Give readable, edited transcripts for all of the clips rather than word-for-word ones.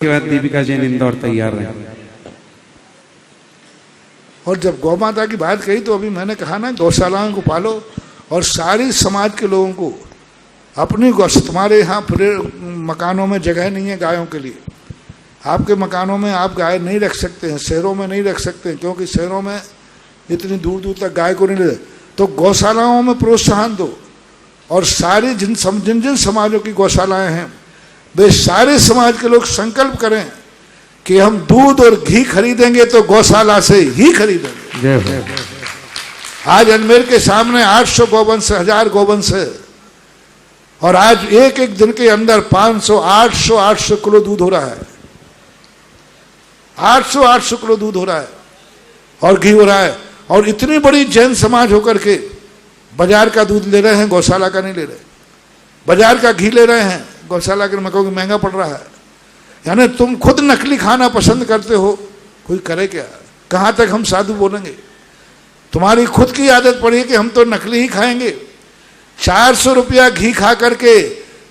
के बाद दीपिका जैन इंदौर तैयार है। और जब गौ माता की बात कही तो अभी मैंने कहा ना, गौशालाओं को पालो और सारी समाज के लोगों को अपनी तुम्हारे यहाँ मकानों में जगह नहीं है गायों के लिए। आपके मकानों में आप गाय नहीं रख सकते हैं, शहरों में नहीं रख सकते हैं, क्योंकि शहरों में इतनी दूर दूर तक गाय को नहीं ले। तो गौशालाओं में प्रोत्साहन दो और सारी जिन जिन समाजों की गौशालाएं हैं वे सारे समाज के लोग संकल्प करें कि हम दूध और घी खरीदेंगे तो गौशाला से ही खरीदेंगे। आज अजमेर के सामने 800 गौवंश 1000 गौवंश है और आज एक एक दिन के अंदर 500 800 किलो दूध हो रहा है। 800 किलो दूध हो रहा है और घी हो रहा है। और इतनी बड़ी जैन समाज होकर के बाजार का दूध ले रहे हैं, गौशाला का नहीं ले रहे। बाजार का घी ले रहे हैं, गौशाला के मैं कहूँगी महंगा पड़ रहा है। यानी तुम खुद नकली खाना पसंद करते हो, कोई करे क्या? कहाँ तक हम साधु बोलेंगे? तुम्हारी खुद की आदत पड़ी कि हम तो नकली ही खाएंगे। 400 रुपया घी खा करके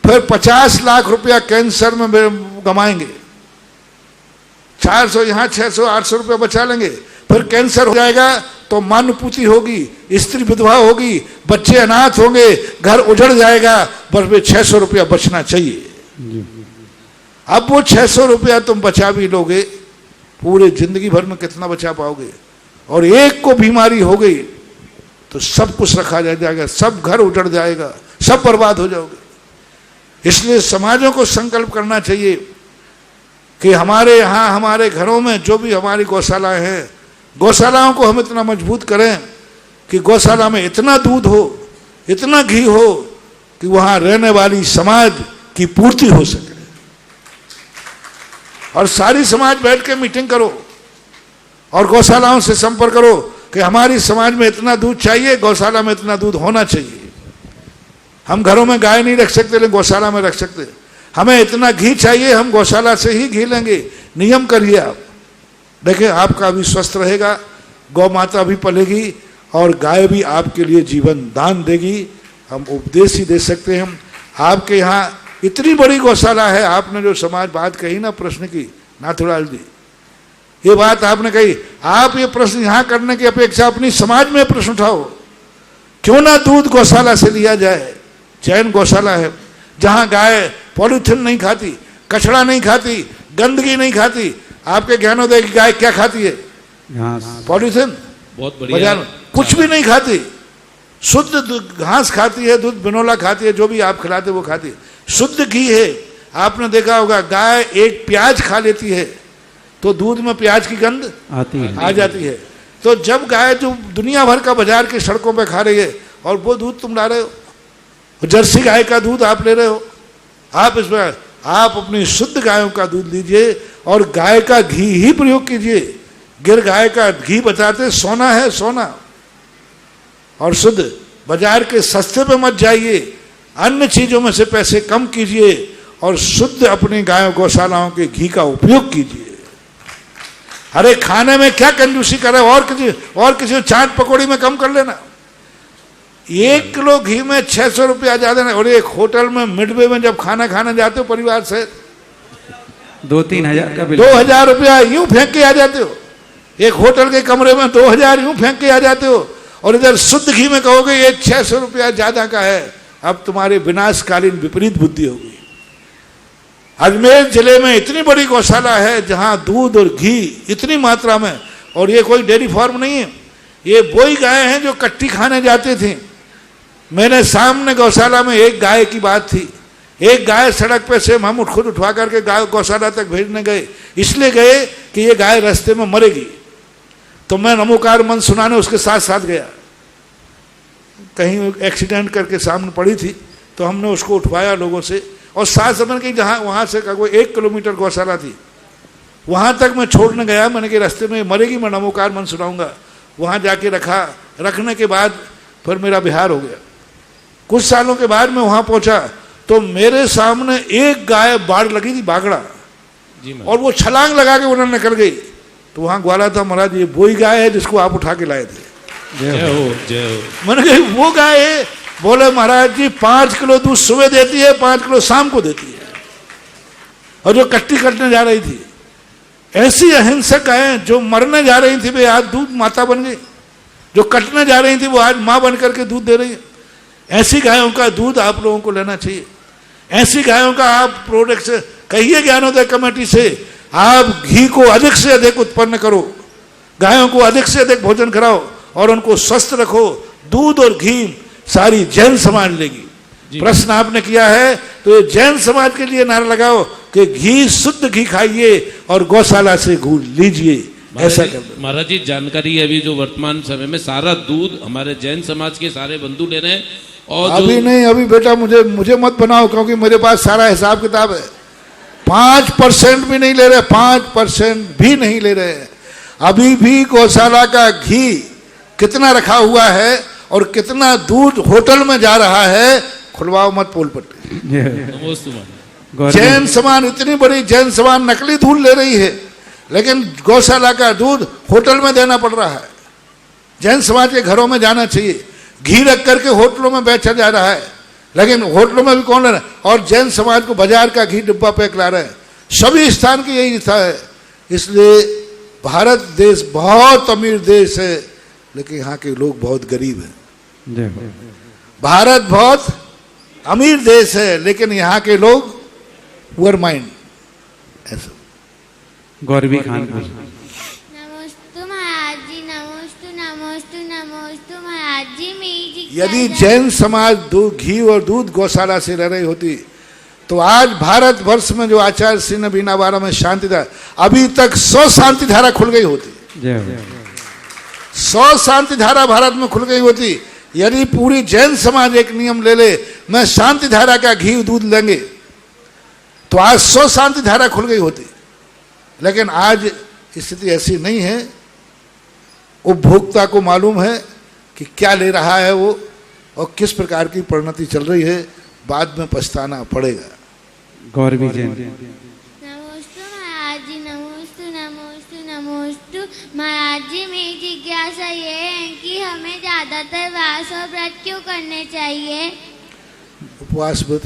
फिर 50 लाख रुपया कैंसर में गमाएंगे। 400 यहाँ 600 800 रुपया बचा लेंगे, फिर कैंसर हो जाएगा तो मान्यपूति होगी, स्त्री विधवा होगी, बच्चे अनाथ होंगे, घर उजड़ जाएगा। बस वे 600 रुपया बचना चाहिए। अब वो 600 रुपया तुम बचा भी लोगे, पूरे जिंदगी भर में कितना बचा पाओगे? और एक को बीमारी हो गई तो सब कुछ रखा जाएगा, सब घर उजड़ जाएगा, सब बर्बाद हो जाओगे। इसलिए समाजों को संकल्प करना चाहिए कि हमारे यहाँ हमारे घरों में जो भी हमारी गौशालाएं हैं, गौशालाओं को हम इतना मजबूत करें कि गौशाला में इतना दूध हो, इतना घी हो कि वहाँ रहने वाली समाज की पूर्ति हो सके। और सारी समाज बैठ के मीटिंग करो और गौशालाओं से संपर्क करो कि हमारी समाज में इतना दूध चाहिए, गौशाला में इतना दूध होना चाहिए। हम घरों में गाय नहीं रख सकते लेकिन गौशाला में रख सकते। हमें इतना घी चाहिए, हम गौशाला से ही घी लेंगे। नियम करिए आप, देखिए आपका भी स्वस्थ रहेगा, गौ माता भी पलेगी और गाय भी आपके लिए जीवन दान देगी। हम उपदेश ही दे सकते हैं। आपके यहाँ इतनी बड़ी गौशाला है, आपने जो समाज बात कही ना प्रश्न की, नाथूलाल जी, ये बात आपने कही, आप ये प्रश्न यहाँ करने की अपेक्षा अपनी समाज में प्रश्न उठाओ। क्यों ना दूध गौशाला से लिया जाए? जैन गौशाला है जहाँ गाय पॉलीथिन नहीं खाती, कचड़ा नहीं खाती, गंदगी नहीं खाती। आपके ज्ञानोदय की गाय क्या खाती है? पॉलीथिन, बहुत बढ़िया, कुछ भी नहीं खाती, शुद्ध घास खाती है, दूध बिनोला खाती है, जो भी आप खिलाते वो खाती है, शुद्ध घी है। आपने देखा होगा गाय एक प्याज खा लेती है तो दूध में प्याज की गंध आ जाती है। तो जब गाय जो दुनिया भर का बाजार की सड़कों पे खा रही है और वो दूध तुम ला रहे हो, जर्सी गाय का दूध आप ले रहे हो, आप इसमें आप अपनी शुद्ध गायों का दूध लीजिए और गाय का घी ही प्रयोग कीजिए। गिर गाय का घी बताते सोना है, सोना। और शुद्ध, बाजार के सस्ते पे मत जाइए, अन्य चीजों में से पैसे कम कीजिए और शुद्ध अपनी गायों गौशालाओं के घी का उपयोग कीजिए। अरे खाने में क्या कंजूसी करे? और किसी चाट पकौड़ी में कम कर लेना। 1 किलो घी में 600 रुपया ज्यादा नहीं। और एक होटल में मिडवे में जब खाना खाने जाते हो परिवार से 2-3 हजार का बिल, 2000 रुपया यूं फेंक के आ जाते हो। एक होटल के कमरे में 2000 यूं फेंक के आ जाते हो और इधर शुद्ध घी में कहोगे ये 600 रुपया ज्यादा का है। अब तुम्हारे विनाशकालीन विपरीत बुद्धि होगी। अजमेर जिले में इतनी बड़ी गौशाला है जहां दूध और घी इतनी मात्रा में, और ये कोई डेयरी फार्म नहीं है, ये वही गाय हैं जो कट्टी खाने जाते थे। मैंने सामने गौशाला में एक गाय की बात थी, एक गाय सड़क पे से हम खुद उठवा करके गाय गौशाला तक भेजने गए, इसलिए गए कि ये गाय रास्ते में मरेगी। तो मैं नमोकार मंत्र सुनाने उसके साथ साथ गया। कहीं एक्सीडेंट करके सामने पड़ी थी तो हमने उसको उठवाया लोगों से और साथ समय की जहाँ वहाँ से कोई 1 किलोमीटर गौशाला थी, वहाँ तक मैं छोड़ने गया। मैंने कि रास्ते में मरेगी, मैं नमोकार मंत्र सुनाऊंगा। वहाँ जाके रखा, रखने के बाद फिर मेरा बिहार हो गया। कुछ सालों के बाद मैं वहाँ पहुँचा तो मेरे सामने एक गाय बाढ़ लगी थी, बागड़ा, और वो छलांग लगा के उन्होंने निकल गई। तो वहाँ ग्वाला था, महाराज ये वही गाय है जिसको आप उठा के लाए थे। जय हो, जय हो। मैंने कहा वो गाय है? बोले महाराज जी 5 किलो दूध सुबह देती है, 5 किलो शाम को देती है। और जो कट्टी कटने जा रही थी, ऐसी अहिंसक गायें जो मरने जा रही थी वे आज दूध माता बन गई, जो कटने जा रही थी वो आज माँ बन करके दूध दे रही है। ऐसी गायों का दूध आप लोगों को लेना चाहिए। ऐसी गायों का आप प्रोडक्ट से कहिए ज्ञानोदय कमेटी से, आप घी को अधिक से अधिक उत्पन्न करो, गायों को अधिक से अधिक भोजन कराओ और उनको स्वस्थ रखो। दूध और घी सारी जैन समाज लेगी। प्रश्न आपने किया है तो ये जैन समाज के लिए नारा लगाओ कि घी, शुद्ध घी खाइए और गौशाला से घी लीजिए। ऐसा कर दो महाराज जी। जानकारी है अभी जो वर्तमान समय में सारा दूध हमारे जैन समाज के सारे बंधु ले रहे हैं। और अभी नहीं, अभी बेटा मुझे मत बनाओ, क्योंकि मेरे पास सारा हिसाब किताब है। 5% भी नहीं ले रहे, 5% भी नहीं ले रहे। अभी भी गौशाला का घी कितना रखा हुआ है और कितना दूध होटल में जा रहा है, खुलवाओ मत पोल पट्टी। जैन समाज, इतनी बड़ी जैन समाज नकली दूध ले रही है, लेकिन गौशाला का दूध होटल में देना पड़ रहा है। जैन समाज के घरों में जाना चाहिए। घी रख करके होटलों में बेचा जा रहा है, लेकिन होटलों में भी कौन ले रहा है? और जैन समाज को बाजार का घी डिब्बा पैक ला रहे हैं। सभी स्थान की यही था है। इसलिए भारत देश बहुत अमीर देश है, लेकिन यहाँ के लोग बहुत गरीब हैं। भारत बहुत अमीर देश है, लेकिन यहाँ के लोग पुअर माइंड। ऐसा गौरवी खान को नमोस्तु महाराज जी, नमोस्तु नमोस्तु नमोस्तु महाराज जी। मेरी जी यदि जैन समाज घी और दूध गौशाला से ले रही होती तो आज भारत वर्ष में जो आचार्य श्री ने बीनावाड़ा में शांति धारा, अभी तक 100 शांति धारा खुल गई होती। 100 शांति धारा भारत में खुल गई होती। यदि पूरी जैन समाज एक नियम ले ले, मैं शांति धारा का घी दूध लेंगे, तो आज 100 शांति धारा खुल गई होती। लेकिन आज स्थिति ऐसी नहीं है। उपभोक्ता को मालूम है कि क्या ले रहा है वो और किस प्रकार की परिणति चल रही है, बाद में पछताना पड़ेगा। गौरवी जैन। नमोस्तु महाराज जी, नमोस्तु नमोस्तु नमोस्तु महाराज जी। मेरी जिज्ञासा ये है कि हमें ज्यादातर उपवास और व्रत क्यों करने चाहिए? उपवास व्रत